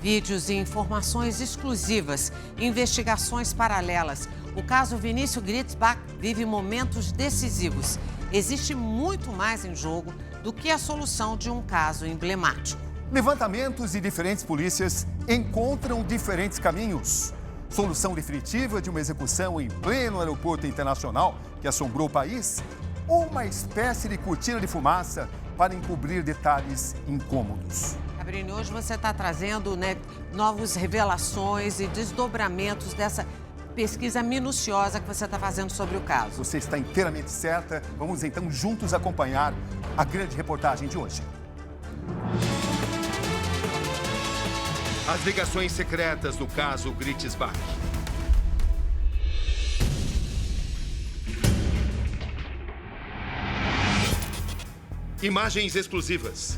Vídeos e informações exclusivas, investigações paralelas. O caso Vinícius Gritzbach vive momentos decisivos. Existe muito mais em jogo do que a solução de um caso emblemático. Levantamentos e diferentes polícias encontram diferentes caminhos. Solução definitiva de uma execução em pleno aeroporto internacional que assombrou o país? Ou uma espécie de cortina de fumaça para encobrir detalhes incômodos? Cabrini, hoje você está trazendo, novas revelações e desdobramentos dessa pesquisa minuciosa que você está fazendo sobre o caso. Você está inteiramente certa. Vamos então juntos acompanhar a grande reportagem de hoje. As ligações secretas do caso Gritzbach. Imagens exclusivas.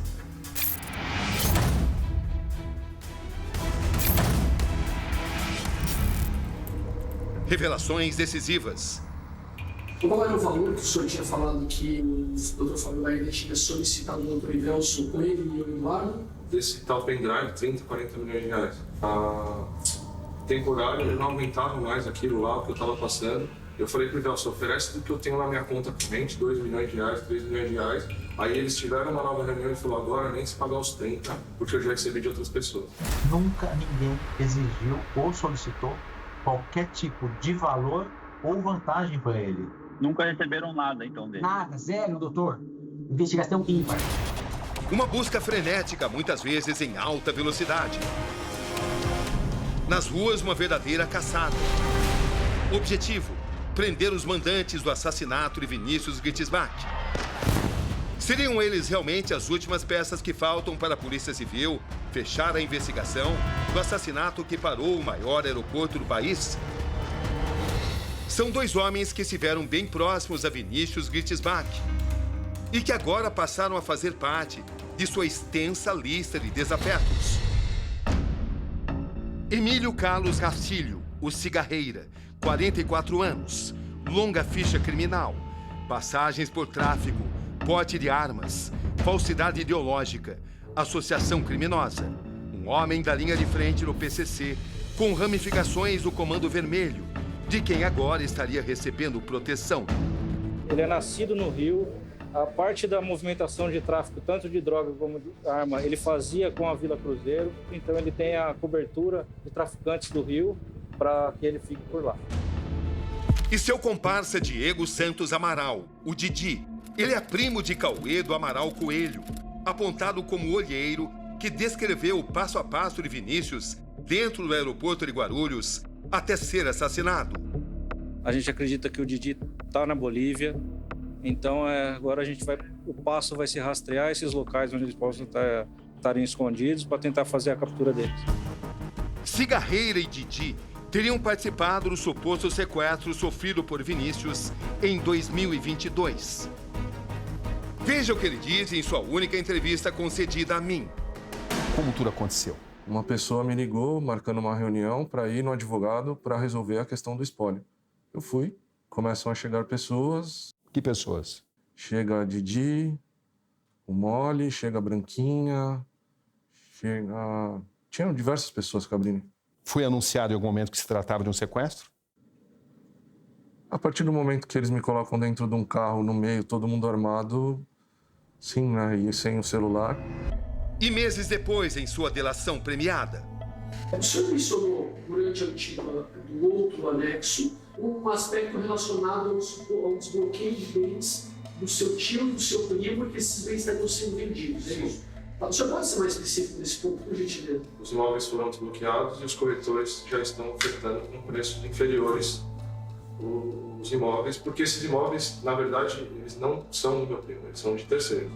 Revelações decisivas. Qual era o valor que o senhor tinha falado que o Dr. Fábio Bahia tinha solicitado ao Dr. Ivelson com ele e o Eduardo? Desse tal pendrive, 30, 40 milhões de reais. A temporária, eu não aguentava mais aquilo lá, o que eu estava passando. Eu falei para o Ivelson, oferece do que eu tenho na minha conta corrente, 2 milhões de reais, 3 milhões de reais. Aí eles tiveram uma nova reunião e falou, agora nem se pagar os 30, porque eu já recebi de outras pessoas. Nunca ninguém exigiu ou solicitou qualquer tipo de valor ou vantagem para ele. Nunca receberam nada, então, dele? Nada, zero, doutor. Investigação ímpar. Uma busca frenética, muitas vezes em alta velocidade. Nas ruas, uma verdadeira caçada. Objetivo: prender os mandantes do assassinato de Vinícius Gritzbach. Seriam eles realmente as últimas peças que faltam para a Polícia Civil fechar a investigação do assassinato que parou o maior aeroporto do país? São dois homens que estiveram bem próximos a Vinícius Gritzbach e que agora passaram a fazer parte de sua extensa lista de desafetos. Emílio Carlos Castilho, o Cigarreira, 44 anos, longa ficha criminal, passagens por tráfico, porte de armas, falsidade ideológica, associação criminosa. Um homem da linha de frente no PCC, com ramificações do Comando Vermelho, de quem agora estaria recebendo proteção. Ele é nascido no Rio. A parte da movimentação de tráfico, tanto de droga como de arma, ele fazia com a Vila Cruzeiro. Então ele tem a cobertura de traficantes do Rio para que ele fique por lá. E seu comparsa Diego Santos Amaral, o Didi. Ele é primo de Cauê do Amaral Coelho, apontado como olheiro que descreveu o passo a passo de Vinícius dentro do aeroporto de Guarulhos até ser assassinado. A gente acredita que o Didi está na Bolívia. Então, agora o passo vai se rastrear esses locais onde eles possam estarem escondidos para tentar fazer a captura deles. Cigarreira e Didi teriam participado do suposto sequestro sofrido por Vinícius em 2022. Veja o que ele diz em sua única entrevista concedida a mim. Como tudo aconteceu? Uma pessoa me ligou, marcando uma reunião para ir no advogado para resolver a questão do espólio. Eu fui, começam a chegar pessoas. Que pessoas? Chega a Didi, o Mole, chega a Branquinha, tinham diversas pessoas, Cabrini. Foi anunciado em algum momento que se tratava de um sequestro? A partir do momento que eles me colocam dentro de um carro, no meio, todo mundo armado, sim, né? E sem o celular. E meses depois, em sua delação premiada. O senhor mencionou, durante a leitura do outro anexo, um aspecto relacionado ao desbloqueio de bens do seu tio e do seu primo, e que esses bens estariam sendo vendidos, é isso? O senhor pode ser mais específico nesse ponto, por gentileza? Os imóveis foram desbloqueados e os corretores já estão ofertando com preços inferiores os imóveis, porque esses imóveis, na verdade, eles não são do meu primo, eles são de terceiro.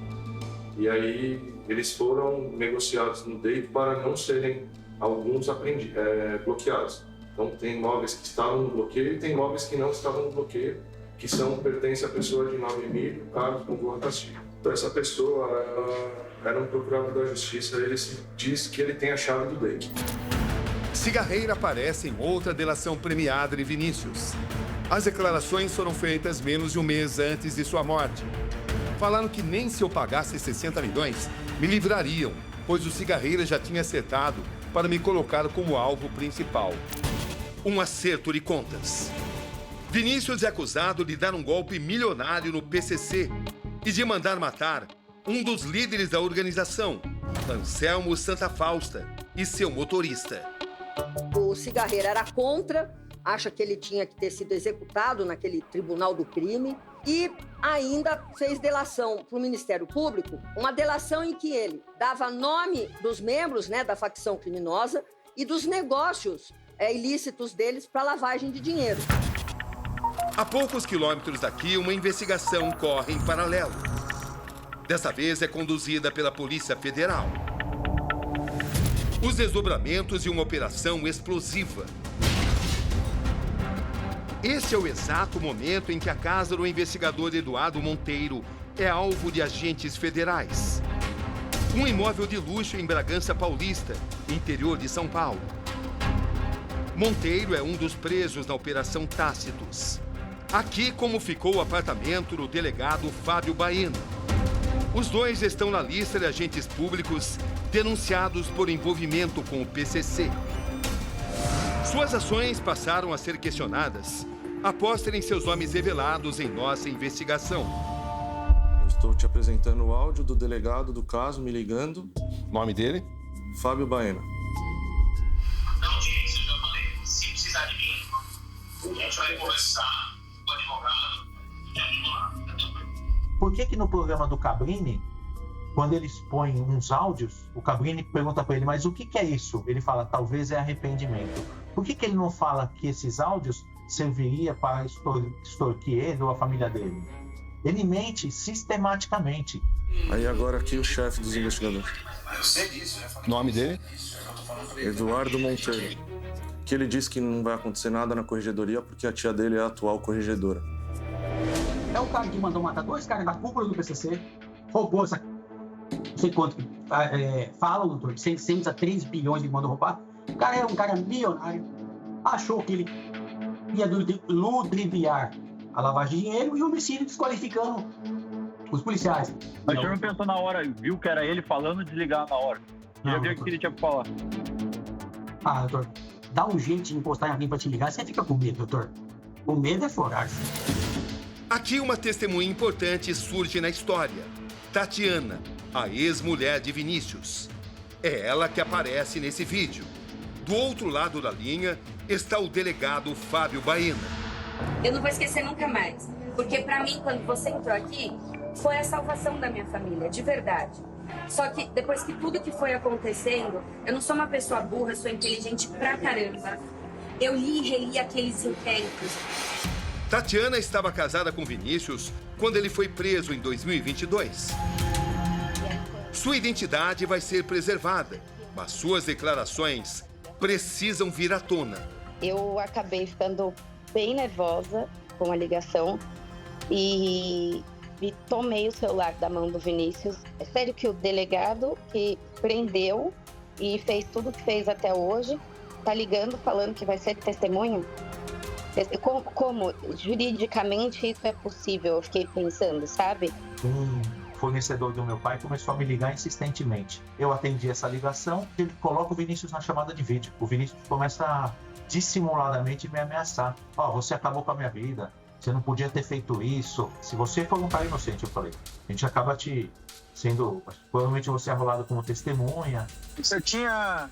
E aí eles foram negociados no DEIC para não serem alguns bloqueados. Então tem imóveis que estavam no bloqueio e tem imóveis que não estavam no bloqueio, que pertencem à pessoa de nome Emílio Carlos Novoa Castilho. Então essa pessoa era um procurador da justiça, ele diz que ele tem a chave do DEIC. Cigarreira aparece em outra delação premiada de Vinícius. As declarações foram feitas menos de um mês antes de sua morte. Falaram que nem se eu pagasse 60 milhões, me livrariam, pois o Cigarreira já tinha acertado para me colocar como alvo principal. Um acerto de contas. Vinícius é acusado de dar um golpe milionário no PCC e de mandar matar um dos líderes da organização, Anselmo Santa Fausta, e seu motorista. O cigarreiro era contra, acha que ele tinha que ter sido executado naquele tribunal do crime e ainda fez delação para o Ministério Público, uma delação em que ele dava nome dos membros, né, da facção criminosa e dos negócios ilícitos deles para lavagem de dinheiro. A poucos quilômetros daqui, uma investigação corre em paralelo. Dessa vez é conduzida pela Polícia Federal. Os desdobramentos de uma operação explosiva. Esse é o exato momento em que a casa do investigador Eduardo Monteiro é alvo de agentes federais. Um imóvel de luxo em Bragança Paulista, interior de São Paulo. Monteiro é um dos presos na Operação Tácitos. Aqui como ficou o apartamento do delegado Fábio Baena. Os dois estão na lista de agentes públicos denunciados por envolvimento com o PCC. Suas ações passaram a ser questionadas após terem seus nomes revelados em nossa investigação. Eu estou te apresentando o áudio do delegado do caso me ligando. Nome dele? Fábio Baena. Na audiência, eu já falei, se precisar de mim, a gente vai conversar com o advogado e lá. Por que no programa do Cabrini, quando eles põem uns áudios, o Cabrini pergunta para ele, mas o que é isso? Ele fala, talvez é arrependimento. Por que ele não fala que esses áudios serviria para extorquir ele ou a família dele? Ele mente sistematicamente. Aí agora aqui o chefe dos investigadores. Eu sei disso, Nome dele? Eduardo Monteiro. Que ele disse que não vai acontecer nada na corregedoria porque a tia dele é a atual corregedora. É o cara que mandou matar 2 caras da cúpula do PCC, roubou essa... Não sei quanto que falam, doutor, 600 a 3 bilhões que mandou roubar. O cara é um cara milionário, achou que ele ia ludibriar a lavagem de dinheiro e o homicídio desqualificando os policiais. Mas o senhor não pensou na hora, viu que era ele falando, desligar na hora. Queria ver o que ele tinha pra falar. Ah, doutor, dá um jeito de encostar em alguém pra te ligar, você fica com medo, doutor. O medo é forar-se. Aqui uma testemunha importante surge na história. Tatiana, a ex-mulher de Vinícius. É ela que aparece nesse vídeo. Do outro lado da linha está o delegado Fábio Baena. Eu não vou esquecer nunca mais. Porque pra mim, quando você entrou aqui, foi a salvação da minha família, de verdade. Só que depois que tudo que foi acontecendo, eu não sou uma pessoa burra, eu sou inteligente pra caramba. Eu li e reli aqueles inquéritos. Tatiana estava casada com Vinícius quando ele foi preso em 2022. Sua identidade vai ser preservada, mas suas declarações precisam vir à tona. Eu acabei ficando bem nervosa com a ligação e tomei o celular da mão do Vinícius. É sério que o delegado que prendeu e fez tudo o que fez até hoje tá ligando falando que vai ser testemunha? Como juridicamente isso é possível? Eu fiquei pensando, sabe? Um fornecedor do meu pai começou a me ligar insistentemente. Eu atendi essa ligação e ele coloca o Vinícius na chamada de vídeo. O Vinícius começa a dissimuladamente me ameaçar. Você acabou com a minha vida. Você não podia ter feito isso. Se você for um cara inocente, eu falei, a gente acaba te sendo... Provavelmente você é rolado como testemunha. Você tinha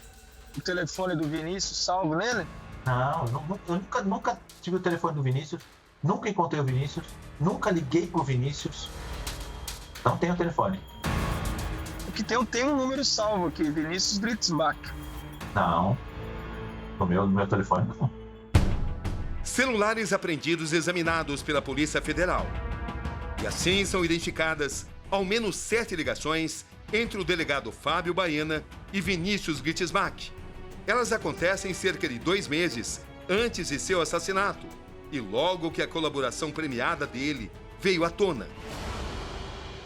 o telefone do Vinícius salvo nele? Não, eu nunca tive o telefone do Vinícius, nunca encontrei o Vinícius, nunca liguei pro Vinícius. Não tenho o telefone. Porque tem um número salvo aqui, Vinícius Gritzbach. Não, no meu telefone não. Celulares apreendidos examinados pela Polícia Federal. E assim são identificadas ao menos 7 ligações entre o delegado Fábio Baena e Vinícius Gritzbach. Elas acontecem cerca de 2 meses antes de seu assassinato e logo que a colaboração premiada dele veio à tona.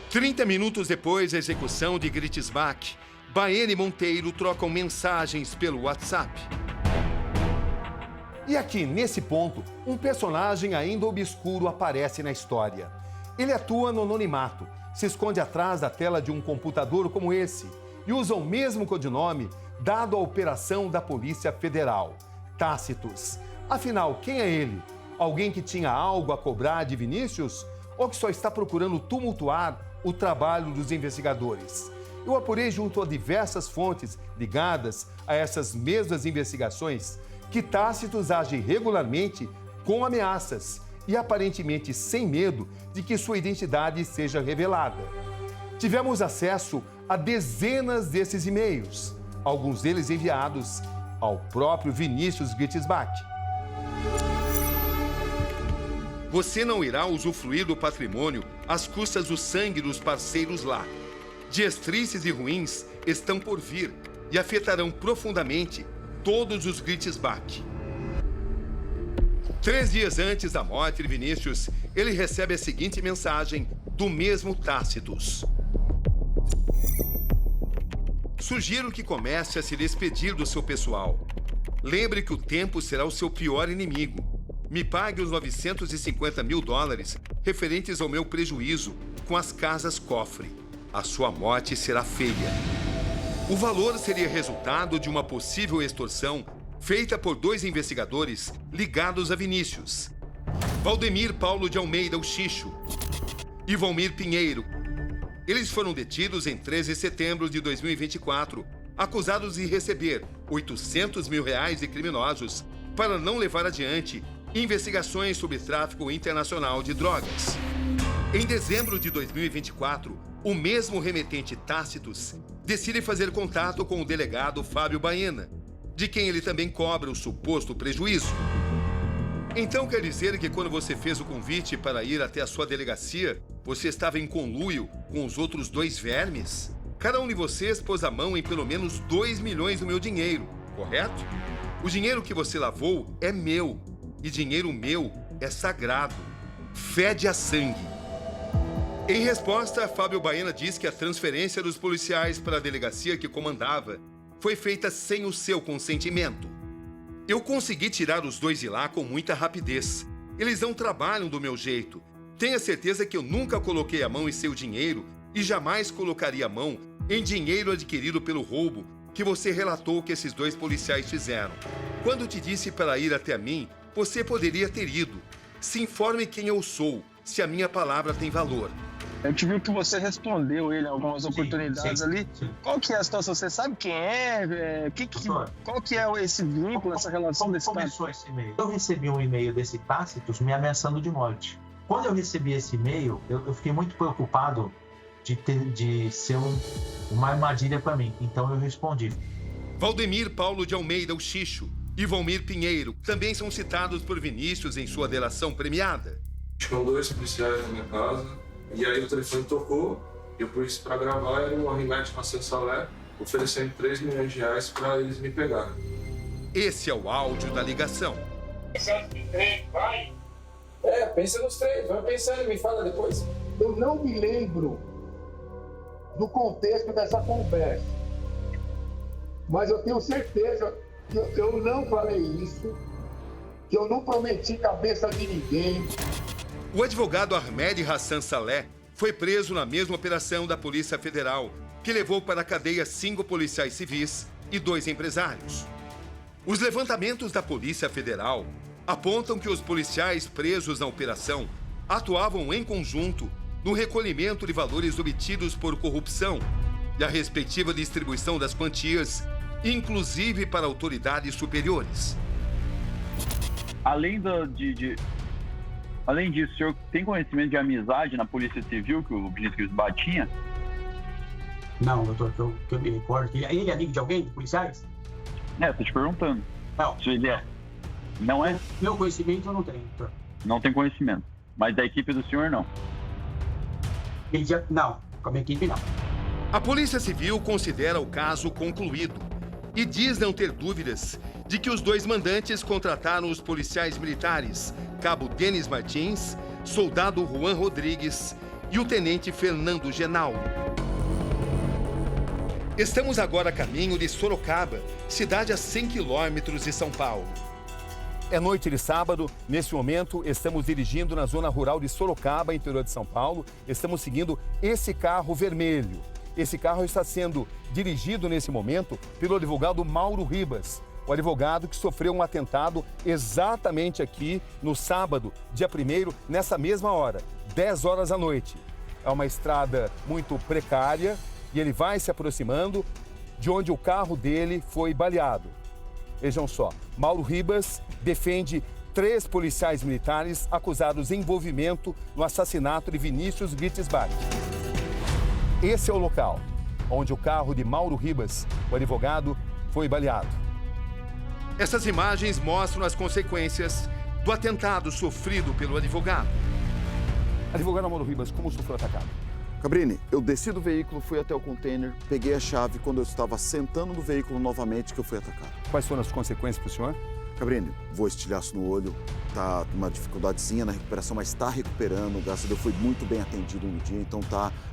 30 minutos depois da execução de Gritzbach, Baena e Monteiro trocam mensagens pelo WhatsApp. E aqui, nesse ponto, um personagem ainda obscuro aparece na história. Ele atua no anonimato, se esconde atrás da tela de um computador como esse e usa o mesmo codinome dado a operação da Polícia Federal. Tácitos. Afinal, quem é ele? Alguém que tinha algo a cobrar de Vinícius? Ou que só está procurando tumultuar o trabalho dos investigadores? Eu apurei junto a diversas fontes ligadas a essas mesmas investigações que Tácitos age regularmente com ameaças e aparentemente sem medo de que sua identidade seja revelada. Tivemos acesso a dezenas desses e-mails, alguns deles enviados ao próprio Vinícius Gritzbach. Você não irá usufruir do patrimônio às custas do sangue dos parceiros lá. Dias tristes e ruins estão por vir e afetarão profundamente todos os Gritzbach. 3 dias antes da morte de Vinícius, ele recebe a seguinte mensagem do mesmo Tácitos. Sugiro que comece a se despedir do seu pessoal. Lembre que o tempo será o seu pior inimigo. Me pague os $950 mil referentes ao meu prejuízo com as casas cofre. A sua morte será feia. O valor seria resultado de uma possível extorsão feita por 2 investigadores ligados a Vinícius. Valdemir Paulo de Almeida, o Xixo, e Valmir Pinheiro. Eles foram detidos em 13 de setembro de 2024, acusados de receber R$800 mil de criminosos para não levar adiante investigações sobre tráfico internacional de drogas. Em dezembro de 2024, o mesmo remetente Tácitos decide fazer contato com o delegado Fábio Baena, de quem ele também cobra o suposto prejuízo. Então quer dizer que quando você fez o convite para ir até a sua delegacia, você estava em conluio com os outros 2 vermes? Cada um de vocês pôs a mão em pelo menos 2 milhões do meu dinheiro, correto? O dinheiro que você lavou é meu, e dinheiro meu é sagrado. Fede a sangue. Em resposta, Fábio Baena diz que a transferência dos policiais para a delegacia que comandava foi feita sem o seu consentimento. Eu consegui tirar os 2 de lá com muita rapidez. Eles não trabalham do meu jeito. Tenha certeza que eu nunca coloquei a mão em seu dinheiro e jamais colocaria a mão em dinheiro adquirido pelo roubo que você relatou que esses 2 policiais fizeram. Quando te disse para ir até mim, você poderia ter ido. Se informe quem eu sou, se a minha palavra tem valor. A gente viu que você respondeu ele em algumas oportunidades ali. Qual que é a situação? Você sabe quem é? Qual que é esse vínculo, essa relação desse Tácitos? Começou esse e-mail? Eu recebi um e-mail desse Tácitos me ameaçando de morte. Quando eu recebi esse e-mail, eu fiquei muito preocupado de ser uma armadilha para mim. Então eu respondi. Valdemir Paulo de Almeida, o Xixo, e Valmir Pinheiro também são citados por Vinícius em sua delação premiada. Tinham 2 policiais na minha casa, e aí o telefone tocou, eu pus para gravar, era o Ahmed Hassan Saleh, oferecendo R$3 milhões para eles me pegarem. Esse é o áudio da ligação. Pensando em 3, vai? Pensa nos 3, vai pensando e me fala depois. Eu não me lembro do contexto dessa conversa, mas eu tenho certeza que eu não falei isso, que eu não prometi cabeça de ninguém. O advogado Ahmed Hassan Saleh foi preso na mesma operação da Polícia Federal, que levou para a cadeia 5 policiais civis e 2 empresários. Os levantamentos da Polícia Federal apontam que os policiais presos na operação atuavam em conjunto no recolhimento de valores obtidos por corrupção e a respectiva distribuição das quantias, inclusive para autoridades superiores. Além disso, o senhor tem conhecimento de amizade na Polícia Civil que o Vinícius Gritzbach tinha? Não, doutor, que eu me recordo. Ele é amigo de alguém, de policiais? Tô te perguntando. Não. Se ele é. Não é? Meu conhecimento eu não tenho, doutor. Não tem conhecimento. Mas da equipe do senhor, não? Não, com a minha equipe, não. A Polícia Civil considera o caso concluído e diz não ter dúvidas de que os 2 mandantes contrataram os policiais militares, Cabo Denis Martins, Soldado Juan Rodrigues e o Tenente Fernando Genal. Estamos agora a caminho de Sorocaba, cidade a 100 quilômetros de São Paulo. É noite de sábado, nesse momento estamos dirigindo na zona rural de Sorocaba, interior de São Paulo. Estamos seguindo esse carro vermelho. Esse carro está sendo dirigido nesse momento pelo advogado Mauro Ribas, o advogado que sofreu um atentado exatamente aqui no sábado, dia 1º, nessa mesma hora, 10 horas da noite. É uma estrada muito precária e ele vai se aproximando de onde o carro dele foi baleado. Vejam só, Mauro Ribas defende 3 policiais militares acusados de envolvimento no assassinato de Vinícius Gritzbach. Esse é o local onde o carro de Mauro Ribas, o advogado, foi baleado. Essas imagens mostram as consequências do atentado sofrido pelo advogado. Advogado Mauro Ribas, como sofreu atacado? Cabrini, eu desci do veículo, fui até o container, peguei a chave quando eu estava sentando no veículo novamente que eu fui atacado. Quais foram as consequências para o senhor? Cabrini, vou estilhaço no olho, tá uma dificuldadezinha na recuperação, mas está recuperando. Graças a Deus, foi muito bem atendido no dia, então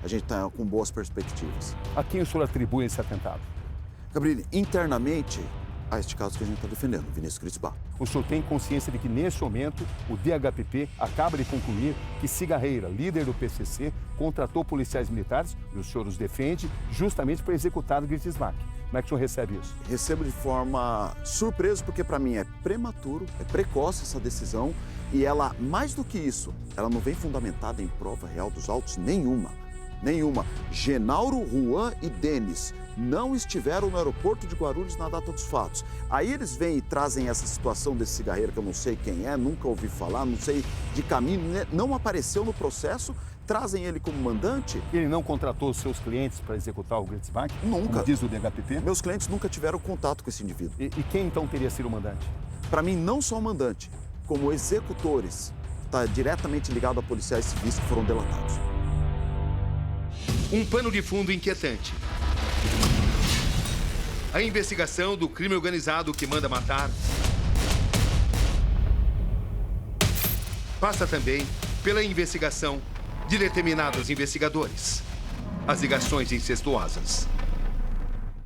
a gente tá com boas perspectivas. A quem o senhor atribui esse atentado? Cabrini, internamente, a este caso que a gente está defendendo, Vinícius Gritzbach. O senhor tem consciência de que, nesse momento, o DHPP acaba de concluir que Cigarreira, líder do PCC, contratou policiais militares, e o senhor os defende, justamente para executar o Gritzbach. Como é que o senhor recebe isso? Recebo de forma surpresa, porque para mim é prematuro, é precoce essa decisão, e ela, mais do que isso, ela não vem fundamentada em prova real dos autos nenhuma. Genauro, Juan e Denis não estiveram no aeroporto de Guarulhos na data dos fatos. Aí eles vêm e trazem essa situação desse cigarreiro, que eu não sei quem é, nunca ouvi falar, não sei de caminho, não apareceu no processo, trazem ele como mandante. Ele não contratou os seus clientes para executar o Gritzbach? Nunca. Como diz o DHPP? Meus clientes nunca tiveram contato com esse indivíduo. E quem então teria sido o mandante? Para mim, não só o mandante, como executores. Está diretamente ligado a policiais civis que foram delatados. Um pano de fundo inquietante. A investigação do crime organizado que manda matar passa também pela investigação de determinados investigadores. As ligações incestuosas.